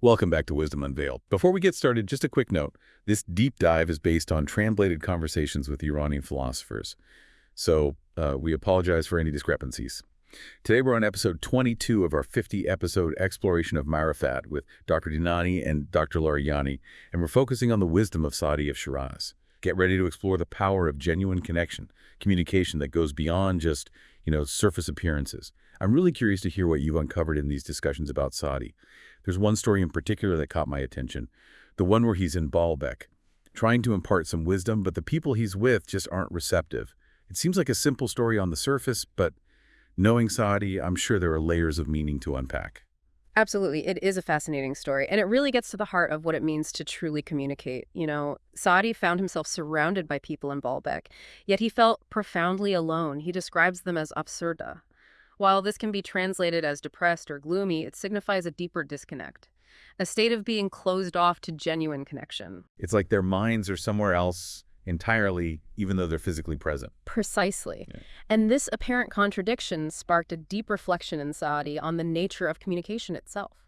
Welcome back to Wisdom Unveiled. Before we get started, just a quick note. This deep dive is based on translated conversations with Iranian philosophers. So we apologize for any discrepancies. Today we're on episode 22 of our 50-episode exploration of Marifat with Dr. Dinani and Dr. Larijani, and we're focusing on the wisdom of Saadi of Shiraz. Get ready to explore the power of genuine connection, communication that goes beyond just, surface appearances. I'm really curious to hear what you've uncovered in these discussions about Saadi. There's one story in particular that caught my attention, the one where he's in Baalbek, trying to impart some wisdom, but the people he's with just aren't receptive. It seems like a simple story on the surface, but knowing Saadi, I'm sure there are layers of meaning to unpack. Absolutely. It is a fascinating story, and it really gets to the heart of what it means to truly communicate. Saadi found himself surrounded by people in Baalbek, yet he felt profoundly alone. He describes them as absurda. While this can be translated as depressed or gloomy, it signifies a deeper disconnect, a state of being closed off to genuine connection. It's like their minds are somewhere else entirely, even though they're physically present. Precisely. Yeah. And this apparent contradiction sparked a deep reflection in Saadi on the nature of communication itself.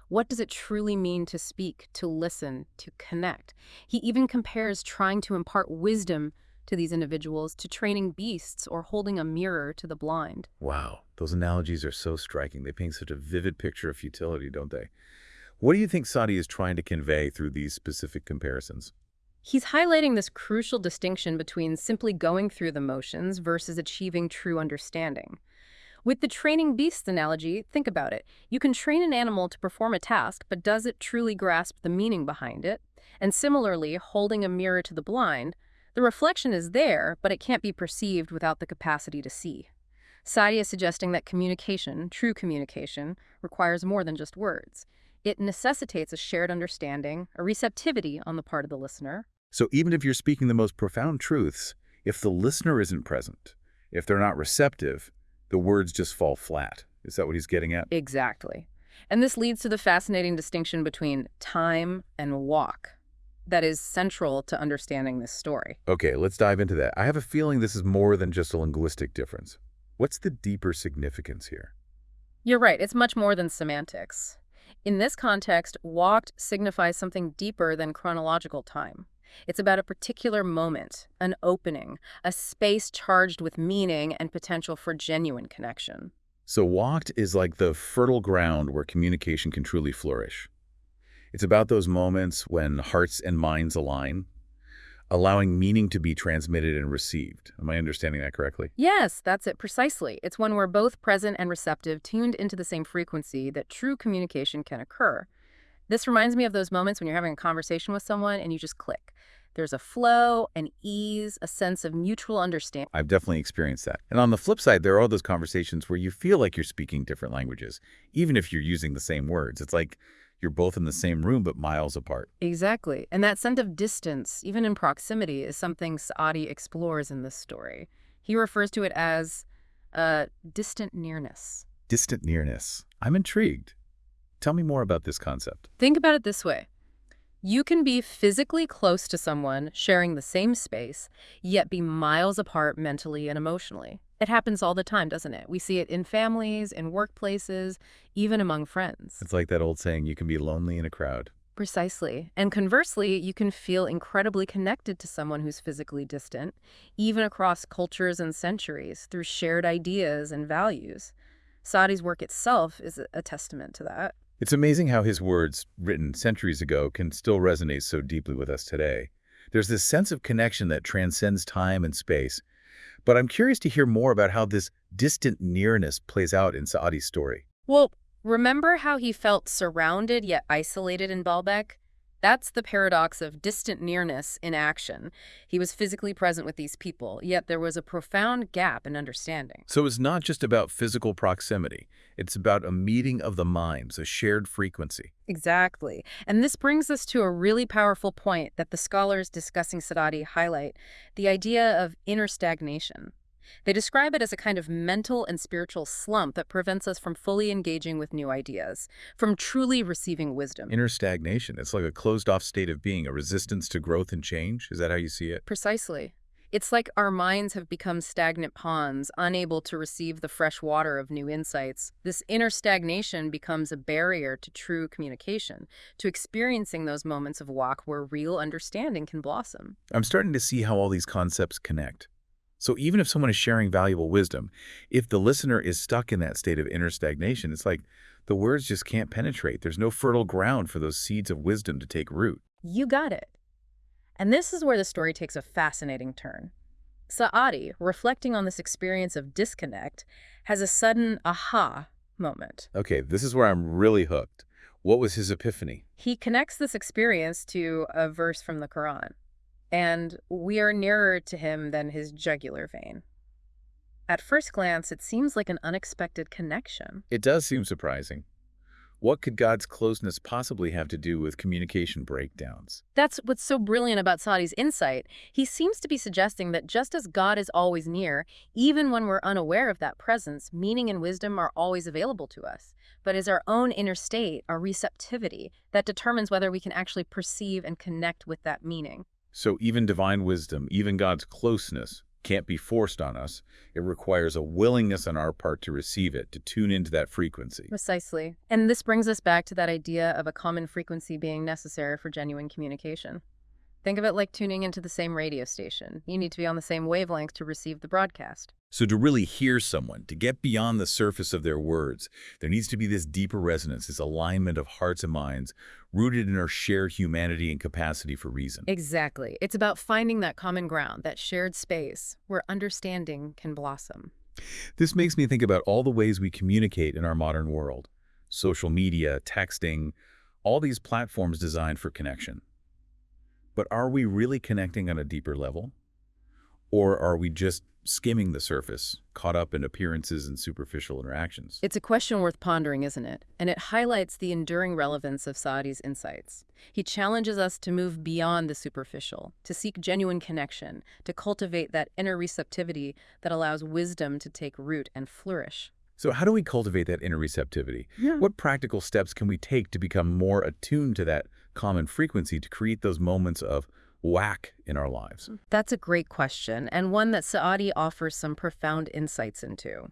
What does it truly mean to speak, to listen, to connect? He even compares trying to impart wisdom to these individuals to training beasts or holding a mirror to the blind. Wow, those analogies are so striking. They paint such a vivid picture of futility, don't they? What do you think Saadi is trying to convey through these specific comparisons? He's highlighting this crucial distinction between simply going through the motions versus achieving true understanding. With the training beasts analogy, think about it. You can train an animal to perform a task, but does it truly grasp the meaning behind it? And similarly, holding a mirror to the blind, the reflection is there, but it can't be perceived without the capacity to see. Saadi is suggesting that communication, true communication, requires more than just words. It necessitates a shared understanding, a receptivity on the part of the listener. So even if you're speaking the most profound truths, if the listener isn't present, if they're not receptive, the words just fall flat. Is that what he's getting at? Exactly. And this leads to the fascinating distinction between time and walk that is central to understanding this story. Okay, let's dive into that. I have a feeling this is more than just a linguistic difference. What's the deeper significance here? You're right, it's much more than semantics. In this context, Waqt signifies something deeper than chronological time. It's about a particular moment, an opening, a space charged with meaning and potential for genuine connection. So Waqt is like the fertile ground where communication can truly flourish. It's about those moments when hearts and minds align, allowing meaning to be transmitted and received. Am I understanding that correctly? Yes, that's it precisely. It's when we're both present and receptive, tuned into the same frequency, that true communication can occur. This reminds me of those moments when you're having a conversation with someone and you just click. There's a flow, an ease, a sense of mutual understanding. I've definitely experienced that. And on the flip side, there are all those conversations where you feel like you're speaking different languages, even if you're using the same words. It's like you're both in the same room, but miles apart. Exactly. And that sense of distance, even in proximity, is something Saadi explores in this story. He refers to it as distant nearness. Distant nearness. I'm intrigued. Tell me more about this concept. Think about it this way. You can be physically close to someone, sharing the same space, yet be miles apart mentally and emotionally. It happens all the time, doesn't it? We see it in families, in workplaces, even among friends. It's like that old saying, you can be lonely in a crowd. Precisely. And conversely, you can feel incredibly connected to someone who's physically distant, even across cultures and centuries, through shared ideas and values. Saadi's work itself is a testament to that. It's amazing how his words, written centuries ago, can still resonate so deeply with us today. There's this sense of connection that transcends time and space. But I'm curious to hear more about how this distant nearness plays out in Saadi's story. Well, remember how he felt surrounded yet isolated in Baalbek? That's the paradox of distant nearness in action. He was physically present with these people, yet there was a profound gap in understanding. So it's not just about physical proximity. It's about a meeting of the minds, a shared frequency. Exactly. And this brings us to a really powerful point that the scholars discussing Saadi highlight, the idea of inner stagnation. They describe it as a kind of mental and spiritual slump that prevents us from fully engaging with new ideas, from truly receiving wisdom. Inner stagnation. It's like a closed-off state of being, a resistance to growth and change. Is that how you see it? Precisely. It's like our minds have become stagnant ponds, unable to receive the fresh water of new insights. This inner stagnation becomes a barrier to true communication, to experiencing those moments of Waqt where real understanding can blossom. I'm starting to see how all these concepts connect. So even if someone is sharing valuable wisdom, if the listener is stuck in that state of inner stagnation, it's like the words just can't penetrate. There's no fertile ground for those seeds of wisdom to take root. You got it. And this is where the story takes a fascinating turn. Saadi, reflecting on this experience of disconnect, has a sudden aha moment. Okay, this is where I'm really hooked. What was his epiphany? He connects this experience to a verse from the Quran, and we are nearer to him than his jugular vein. At first glance, it seems like an unexpected connection. It does seem surprising. What could God's closeness possibly have to do with communication breakdowns? That's what's so brilliant about Saadi's insight. He seems to be suggesting that just as God is always near, even when we're unaware of that presence, meaning and wisdom are always available to us. But it's our own inner state, our receptivity, that determines whether we can actually perceive and connect with that meaning. So even divine wisdom, even God's closeness, can't be forced on us. It requires a willingness on our part to receive it, to tune into that frequency. Precisely. And this brings us back to that idea of a common frequency being necessary for genuine communication. Think of it like tuning into the same radio station. You need to be on the same wavelength to receive the broadcast. So to really hear someone, to get beyond the surface of their words, there needs to be this deeper resonance, this alignment of hearts and minds, rooted in our shared humanity and capacity for reason. Exactly. It's about finding that common ground, that shared space where understanding can blossom. This makes me think about all the ways we communicate in our modern world. Social media, texting, all these platforms designed for connection. But are we really connecting on a deeper level? Or are we just skimming the surface, caught up in appearances and superficial interactions? It's a question worth pondering, isn't it? And it highlights the enduring relevance of Saadi's insights. He challenges us to move beyond the superficial, to seek genuine connection, to cultivate that inner receptivity that allows wisdom to take root and flourish. So how do we cultivate that inner receptivity? What practical steps can we take to become more attuned to that common frequency, to create those moments of whack in our lives? That's a great question, and one that Saadi offers some profound insights into.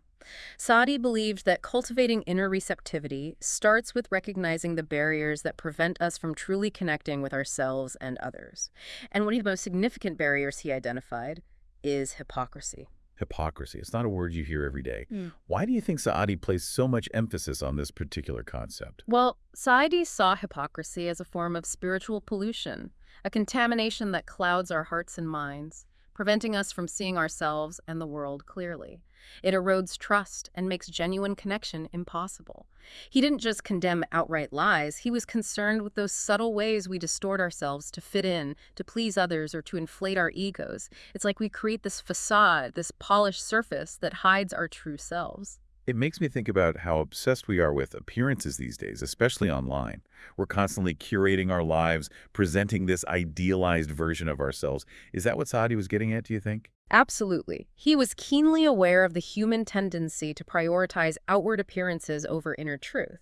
Saadi believed that cultivating inner receptivity starts with recognizing the barriers that prevent us from truly connecting with ourselves and others. And one of the most significant barriers he identified is hypocrisy. Hypocrisy. It's not a word you hear every day. Why do you think Saadi placed so much emphasis on this particular concept? Well, Saadi saw hypocrisy as a form of spiritual pollution, a contamination that clouds our hearts and minds, preventing us from seeing ourselves and the world clearly. It erodes trust and makes genuine connection impossible. He didn't just condemn outright lies, he was concerned with those subtle ways we distort ourselves to fit in, to please others, or to inflate our egos. It's like we create this facade, this polished surface that hides our true selves. It makes me think about how obsessed we are with appearances these days, especially online. We're constantly curating our lives, presenting this idealized version of ourselves. Is that what Saadi was getting at, do you think? Absolutely. He was keenly aware of the human tendency to prioritize outward appearances over inner truth.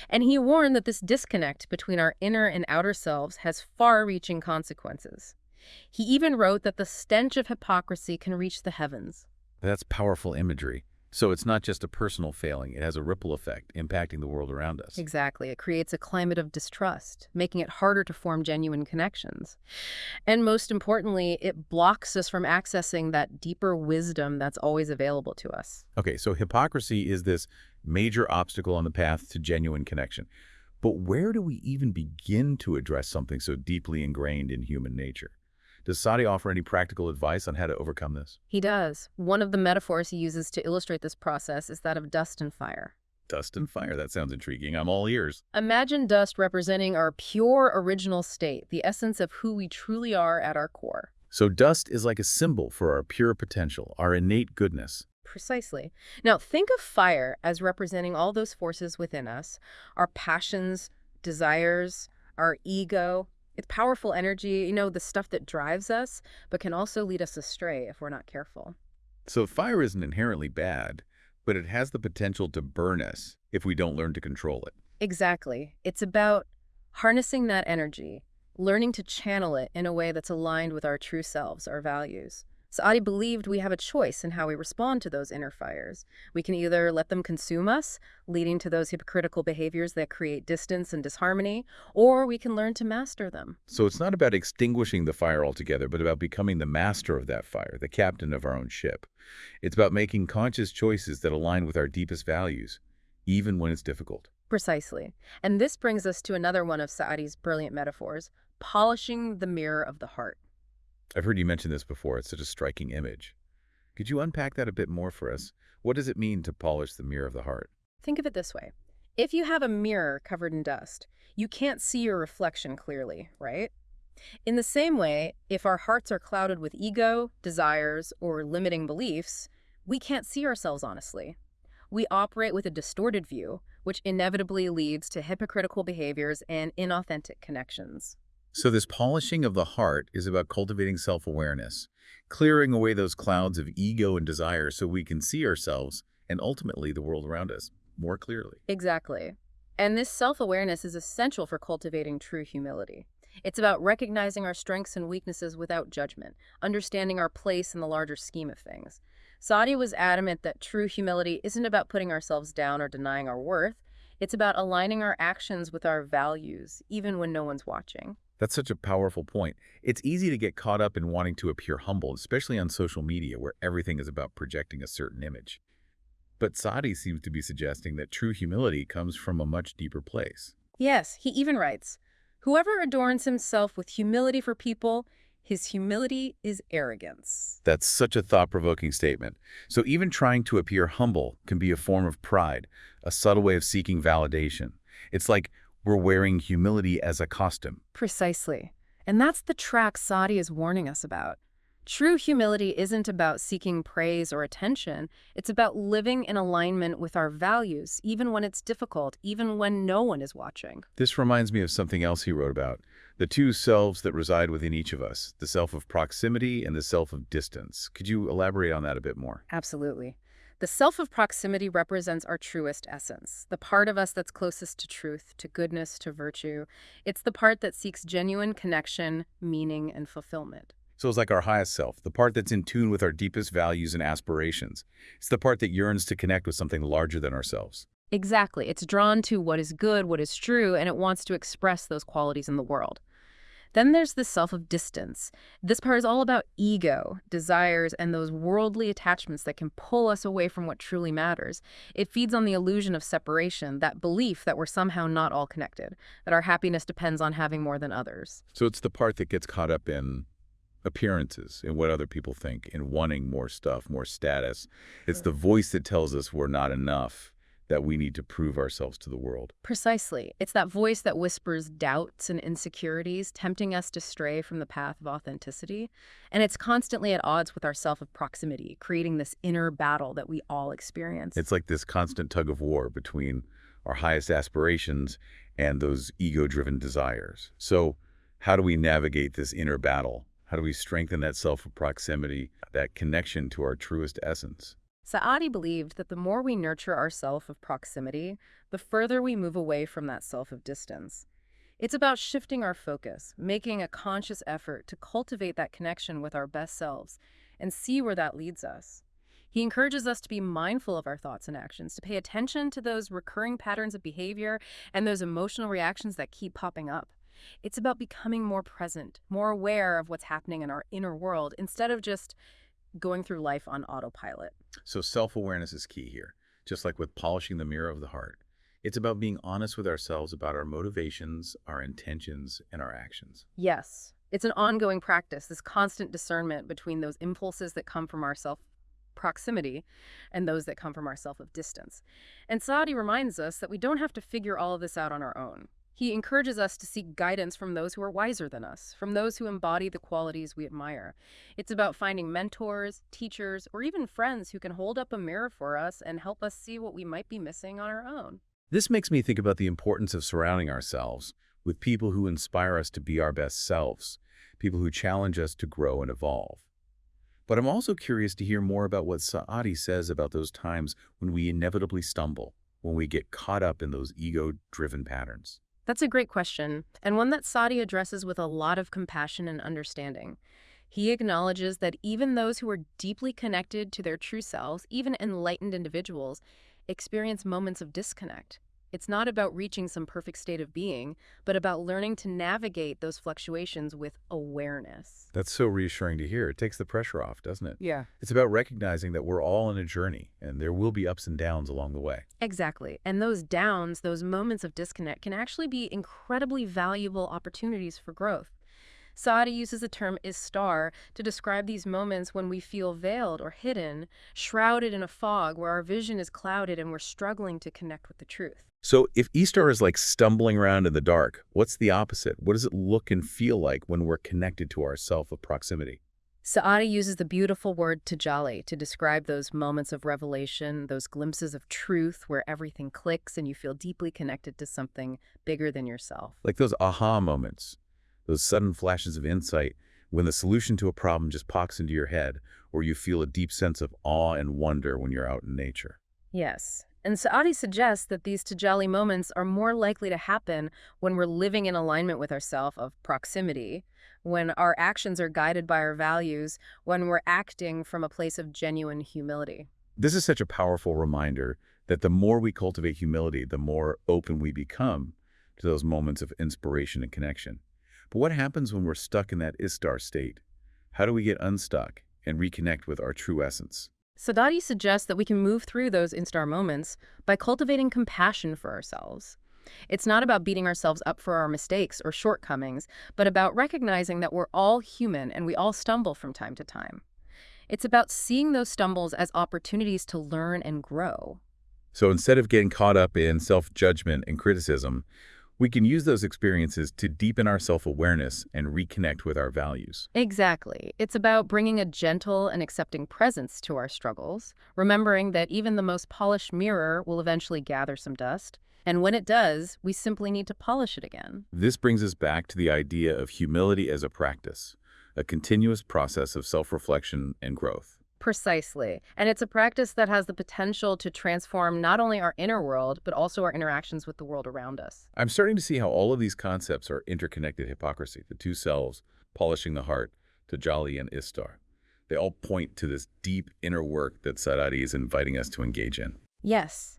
And he warned that this disconnect between our inner and outer selves has far-reaching consequences. He even wrote that the stench of hypocrisy can reach the heavens. That's powerful imagery. So it's not just a personal failing, it has a ripple effect impacting the world around us. Exactly. It creates a climate of distrust, making it harder to form genuine connections. And most importantly, it blocks us from accessing that deeper wisdom that's always available to us. Okay, so hypocrisy is this major obstacle on the path to genuine connection. But where do we even begin to address something so deeply ingrained in human nature? Does Saadi offer any practical advice on how to overcome this? He does. One of the metaphors he uses to illustrate this process is that of dust and fire. Dust and fire, that sounds intriguing. I'm all ears. Imagine dust representing our pure original state, the essence of who we truly are at our core. So dust is like a symbol for our pure potential, our innate goodness. Precisely. Now think of fire as representing all those forces within us, our passions, desires, our ego. It's powerful energy, the stuff that drives us, but can also lead us astray if we're not careful. So fire isn't inherently bad, but it has the potential to burn us if we don't learn to control it. Exactly. It's about harnessing that energy, learning to channel it in a way that's aligned with our true selves, our values. Saadi believed we have a choice in how we respond to those inner fires. We can either let them consume us, leading to those hypocritical behaviors that create distance and disharmony, or we can learn to master them. So it's not about extinguishing the fire altogether, but about becoming the master of that fire, the captain of our own ship. It's about making conscious choices that align with our deepest values, even when it's difficult. Precisely. And this brings us to another one of Saadi's brilliant metaphors, polishing the mirror of the heart. I've heard you mention this before. It's such a striking image. Could you unpack that a bit more for us? What does it mean to polish the mirror of the heart? Think of it this way. If you have a mirror covered in dust, you can't see your reflection clearly, right? In the same way, if our hearts are clouded with ego, desires, or limiting beliefs, we can't see ourselves honestly. We operate with a distorted view, which inevitably leads to hypocritical behaviors and inauthentic connections. So this polishing of the heart is about cultivating self-awareness, clearing away those clouds of ego and desire so we can see ourselves and ultimately the world around us more clearly. Exactly. And this self-awareness is essential for cultivating true humility. It's about recognizing our strengths and weaknesses without judgment, understanding our place in the larger scheme of things. Saadi was adamant that true humility isn't about putting ourselves down or denying our worth. It's about aligning our actions with our values, even when no one's watching. That's such a powerful point. It's easy to get caught up in wanting to appear humble, especially on social media where everything is about projecting a certain image. But Saadi seems to be suggesting that true humility comes from a much deeper place. Yes, he even writes, "Whoever adorns himself with humility for people, his humility is arrogance." That's such a thought-provoking statement. So even trying to appear humble can be a form of pride, a subtle way of seeking validation. It's like we're wearing humility as a costume. Precisely. And that's the track Saadi is warning us about. True humility isn't about seeking praise or attention. It's about living in alignment with our values, even when it's difficult, even when no one is watching. This reminds me of something else he wrote about, the two selves that reside within each of us, the self of proximity and the self of distance. Could you elaborate on that a bit more? Absolutely. The self of proximity represents our truest essence, the part of us that's closest to truth, to goodness, to virtue. It's the part that seeks genuine connection, meaning, and fulfillment. So it's like our highest self, the part that's in tune with our deepest values and aspirations. It's the part that yearns to connect with something larger than ourselves. Exactly. It's drawn to what is good, what is true, and it wants to express those qualities in the world. Then there's the self of distance. This part is all about ego, desires, and those worldly attachments that can pull us away from what truly matters. It feeds on the illusion of separation, that belief that we're somehow not all connected, that our happiness depends on having more than others. So it's the part that gets caught up in appearances, in what other people think, in wanting more stuff, more status. It's the voice that tells us we're not enough, that we need to prove ourselves to the world. Precisely. It's that voice that whispers doubts and insecurities, tempting us to stray from the path of authenticity. And it's constantly at odds with our self of proximity, creating this inner battle that we all experience. It's like this constant tug of war between our highest aspirations and those ego-driven desires. So how do we navigate this inner battle? How do we strengthen that self of proximity, that connection to our truest essence? Saadi believed that the more we nurture our self of proximity, the further we move away from that self of distance. It's about shifting our focus, making a conscious effort to cultivate that connection with our best selves and see where that leads us. He encourages us to be mindful of our thoughts and actions, to pay attention to those recurring patterns of behavior and those emotional reactions that keep popping up. It's about becoming more present, more aware of what's happening in our inner world, instead of just going through life on autopilot. So self-awareness is key here, just like with polishing the mirror of the heart. It's about being honest with ourselves about our motivations, our intentions, and our actions. Yes, it's an ongoing practice, this constant discernment between those impulses that come from our self-proximity and those that come from our self of distance. And Saadi reminds us that we don't have to figure all of this out on our own. He encourages us to seek guidance from those who are wiser than us, from those who embody the qualities we admire. It's about finding mentors, teachers, or even friends who can hold up a mirror for us and help us see what we might be missing on our own. This makes me think about the importance of surrounding ourselves with people who inspire us to be our best selves, people who challenge us to grow and evolve. But I'm also curious to hear more about what Saadi says about those times when we inevitably stumble, when we get caught up in those ego-driven patterns. That's a great question, and one that Saadi addresses with a lot of compassion and understanding. He acknowledges that even those who are deeply connected to their true selves, even enlightened individuals, experience moments of disconnect. It's not about reaching some perfect state of being, but about learning to navigate those fluctuations with awareness. That's so reassuring to hear. It takes the pressure off, doesn't it? Yeah. It's about recognizing that we're all on a journey, and there will be ups and downs along the way. Exactly. And those downs, those moments of disconnect, can actually be incredibly valuable opportunities for growth. Saadi uses the term istar to describe these moments when we feel veiled or hidden, shrouded in a fog where our vision is clouded and we're struggling to connect with the truth. So if Istar is like stumbling around in the dark, what's the opposite? What does it look and feel like when we're connected to our self of proximity? Saadi uses the beautiful word tajalli to describe those moments of revelation, those glimpses of truth where everything clicks and you feel deeply connected to something bigger than yourself. Like those aha moments, those sudden flashes of insight when the solution to a problem just pops into your head, or you feel a deep sense of awe and wonder when you're out in nature. Yes. And Saadi suggests that these tajalli moments are more likely to happen when we're living in alignment with ourself of proximity, when our actions are guided by our values, when we're acting from a place of genuine humility. This is such a powerful reminder that the more we cultivate humility, the more open we become to those moments of inspiration and connection. But what happens when we're stuck in that Istar state? How do we get unstuck and reconnect with our true essence? Saadi suggests that we can move through those instar moments by cultivating compassion for ourselves. It's not about beating ourselves up for our mistakes or shortcomings, but about recognizing that we're all human and we all stumble from time to time. It's about seeing those stumbles as opportunities to learn and grow. So instead of getting caught up in self-judgment and criticism, we can use those experiences to deepen our self-awareness and reconnect with our values. Exactly. It's about bringing a gentle and accepting presence to our struggles, remembering that even the most polished mirror will eventually gather some dust. And when it does, we simply need to polish it again. This brings us back to the idea of humility as a practice, a continuous process of self-reflection and growth. Precisely. And it's a practice that has the potential to transform not only our inner world, but also our interactions with the world around us. I'm starting to see how all of these concepts are interconnected hypocrisy, the two selves, polishing the heart, tajalli and istar. They all point to this deep inner work that Saadi is inviting us to engage in. Yes.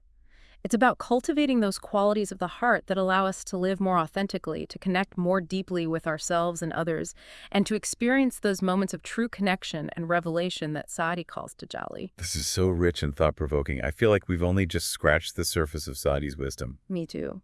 It's about cultivating those qualities of the heart that allow us to live more authentically, to connect more deeply with ourselves and others, and to experience those moments of true connection and revelation that Saadi calls tajalli. This is so rich and thought-provoking. I feel like we've only just scratched the surface of Saadi's wisdom. Me too.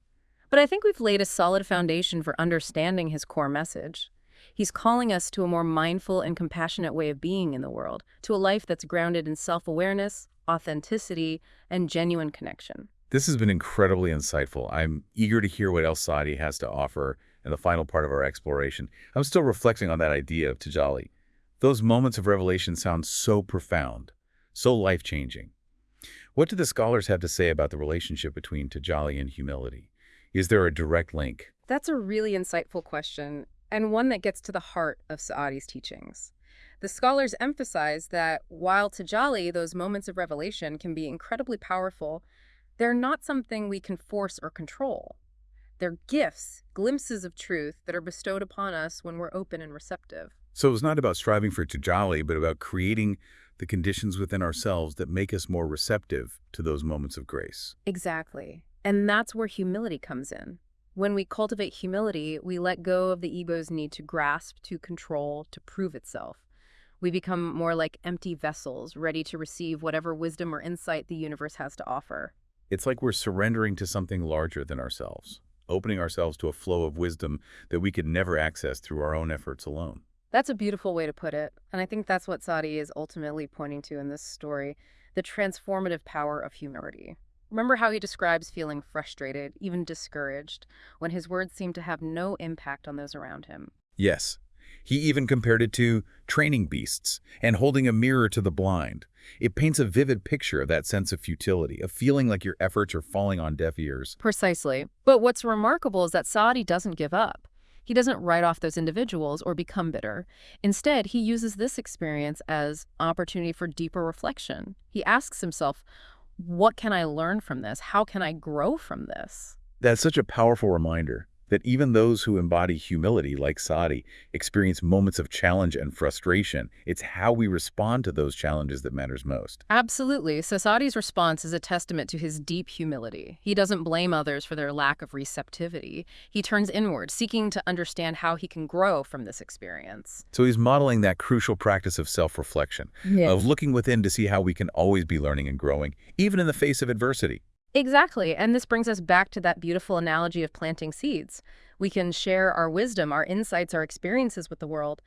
But I think we've laid a solid foundation for understanding his core message. He's calling us to a more mindful and compassionate way of being in the world, to a life that's grounded in self-awareness, authenticity, and genuine connection. This has been incredibly insightful. I'm eager to hear what else Saadi has to offer in the final part of our exploration. I'm still reflecting on that idea of tajalli. Those moments of revelation sound so profound, so life-changing. What do the scholars have to say about the relationship between tajalli and humility? Is there a direct link? That's a really insightful question, and one that gets to the heart of Saadi's teachings. The scholars emphasize that while tajalli, those moments of revelation, can be incredibly powerful, they're not something we can force or control. They're gifts, glimpses of truth that are bestowed upon us when we're open and receptive. So it's not about striving for tajalli, but about creating the conditions within ourselves that make us more receptive to those moments of grace. Exactly. And that's where humility comes in. When we cultivate humility, we let go of the ego's need to grasp, to control, to prove itself. We become more like empty vessels, ready to receive whatever wisdom or insight the universe has to offer. It's like we're surrendering to something larger than ourselves, opening ourselves to a flow of wisdom that we could never access through our own efforts alone. That's a beautiful way to put it, and I think that's what Saadi is ultimately pointing to in this story, the transformative power of humility. Remember how he describes feeling frustrated, even discouraged, when his words seem to have no impact on those around him. Yes. He even compared it to training beasts and holding a mirror to the blind. It paints a vivid picture of that sense of futility, of feeling like your efforts are falling on deaf ears. Precisely. But what's remarkable is that Saadi doesn't give up. He doesn't write off those individuals or become bitter. Instead, he uses this experience as an opportunity for deeper reflection. He asks himself, what can I learn from this? How can I grow from this? That's such a powerful reminder. that even those who embody humility, like Saadi, experience moments of challenge and frustration. It's how we respond to those challenges that matters most. Absolutely. So Saadi's response is a testament to his deep humility. He doesn't blame others for their lack of receptivity. He turns inward, seeking to understand how he can grow from this experience. So he's modeling that crucial practice of self-reflection, of looking within to see how we can always be learning and growing, even in the face of adversity. Exactly. And this brings us back to that beautiful analogy of planting seeds. We can share our wisdom, our insights, our experiences with the world,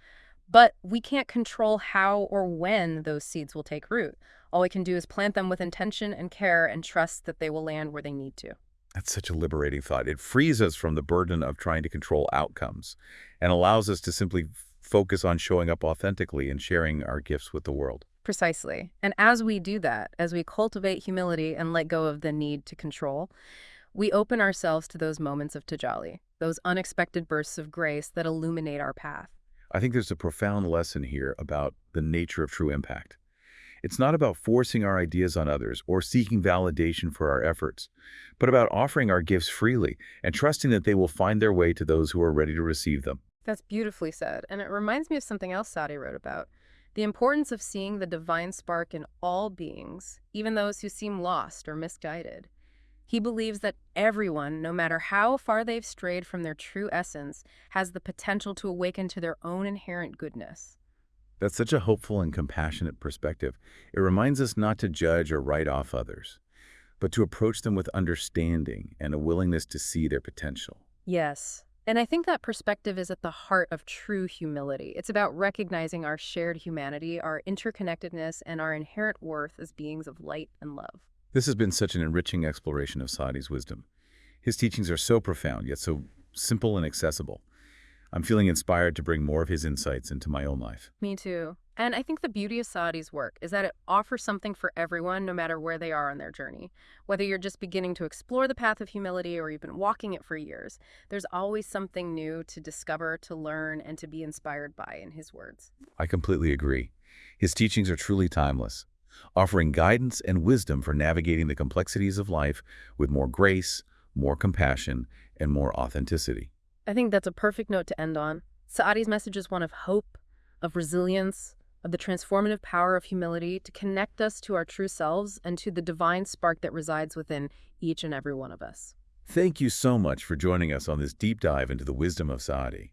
but we can't control how or when those seeds will take root. All we can do is plant them with intention and care and trust that they will land where they need to. That's such a liberating thought. It frees us from the burden of trying to control outcomes and allows us to simply focus on showing up authentically and sharing our gifts with the world. Precisely. And as we do that, as we cultivate humility and let go of the need to control, we open ourselves to those moments of tajalli, those unexpected bursts of grace that illuminate our path. I think there's a profound lesson here about the nature of true impact. It's not about forcing our ideas on others or seeking validation for our efforts, but about offering our gifts freely and trusting that they will find their way to those who are ready to receive them. That's beautifully said. And it reminds me of something else Saadi wrote about. The importance of seeing the divine spark in all beings, even those who seem lost or misguided. He believes that everyone, no matter how far they've strayed from their true essence, has the potential to awaken to their own inherent goodness. That's such a hopeful and compassionate perspective. It reminds us not to judge or write off others, but to approach them with understanding and a willingness to see their potential. Yes. And I think that perspective is at the heart of true humility. It's about recognizing our shared humanity, our interconnectedness, and our inherent worth as beings of light and love. This has been such an enriching exploration of Saadi's wisdom. His teachings are so profound, yet so simple and accessible. I'm feeling inspired to bring more of his insights into my own life. Me too. And I think the beauty of Saadi's work is that it offers something for everyone, no matter where they are on their journey. Whether you're just beginning to explore the path of humility or you've been walking it for years, there's always something new to discover, to learn, and to be inspired by in his words. I completely agree. His teachings are truly timeless, offering guidance and wisdom for navigating the complexities of life with more grace, more compassion, and more authenticity. I think that's a perfect note to end on. Saadi's message is one of hope, of resilience, of the transformative power of humility to connect us to our true selves and to the divine spark that resides within each and every one of us. Thank you so much for joining us on this deep dive into the wisdom of Saadi.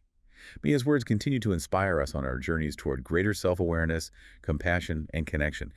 May his words continue to inspire us on our journeys toward greater self-awareness, compassion, and connection.